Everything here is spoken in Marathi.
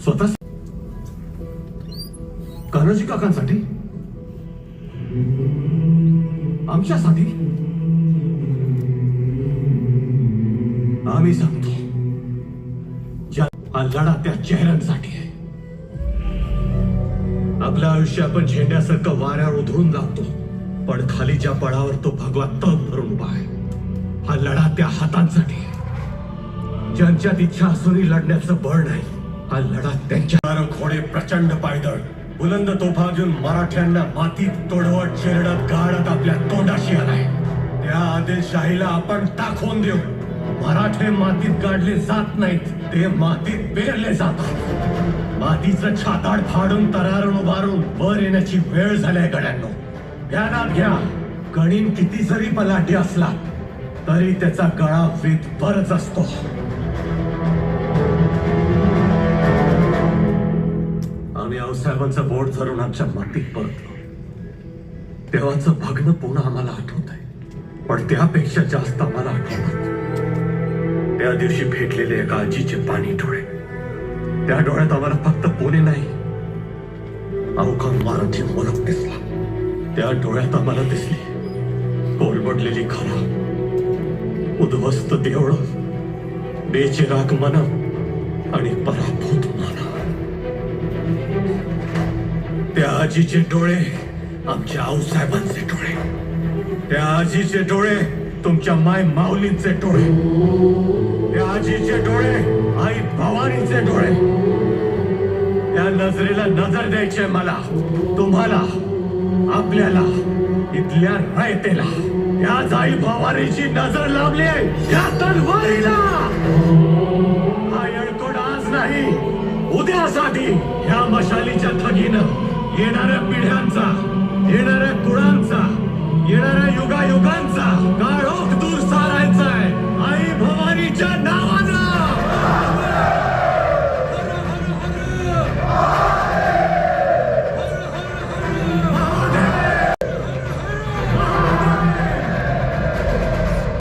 स्वतः कान्होजी काकांसाठी, आमच्यासाठी. आम्ही सांगतो, हा लढा त्या चेहऱ्यांसाठी आहे. आपलं आयुष्य आपण झेंड्यासारखं वाऱ्यावर उधळून लागतो, पण खाली ज्या पडावर तो भगवा तग धरून उभा आहे. हा लढा त्या हातांसाठी आहे ज्यांच्यात इच्छा असूनही लढण्याचं बळ नाही. हा लढा त्यांच्या घोडे प्रचंड पायदळ बुलंद तोफा घेऊन मराठ्यांना मातीत तोडवत चिरडत गाडत आपल्या तोंडाशी आलाय. त्या आदिलशाहीला आपण टाकून देऊ. मराठे मातीत गाडले जात नाहीत, ते मातीत पेरले जातात. मातीचं छाताड फाडून तरारून उभारून वर येण्याची वेळ झाली गड्यांनो. ध्यानात घ्या, गणीन किती जरी पलाटी असला तरी त्याचा गळा वीतभरच असतो. आम्ही आऊसाहेबांचं बोट धरून आमच्या मातीत परतलो. तेव्हाचं भग्न पुन्हा आम्हाला आठवत आहे, पण त्यापेक्षा जास्त आम्हाला आठवतात त्या दिवशी भेटलेले एका आजीचे पाणी डोळे. त्या डोळ्यात आम्हाला फक्त पुणे नाही, अवघा मराठी मुलग दिसला. त्या डोळ्यात आम्हाला दिसली कोलमडलेली घरं, उद्ध्वस्त देवळं, बेचिराग मन आणि पराभूत मन. त्या आजीचे डोळे आमच्या आऊसाहेबांचे डोळे. त्या आजीचे डोळे तुमच्या माय माऊलींचे डोळे. त्या आजीचे डोळे आई भवानीचे डोळे. त्या नजरेला नजर द्यायचे मला, तुम्हाला, आपल्याला, इथल्या रायतेला. त्याच आई भवानीची नजर लावली या तलवारीला. हा येळकोट आज नाही, उद्यासाठी ह्या मशालीच्या थगीनं येणाऱ्या पिढ्यांचा, येणाऱ्या कुळांचा, येणाऱ्या युगायुगांचा काळोख दूर सारायचा आहे आई भवानीच्या नावानं.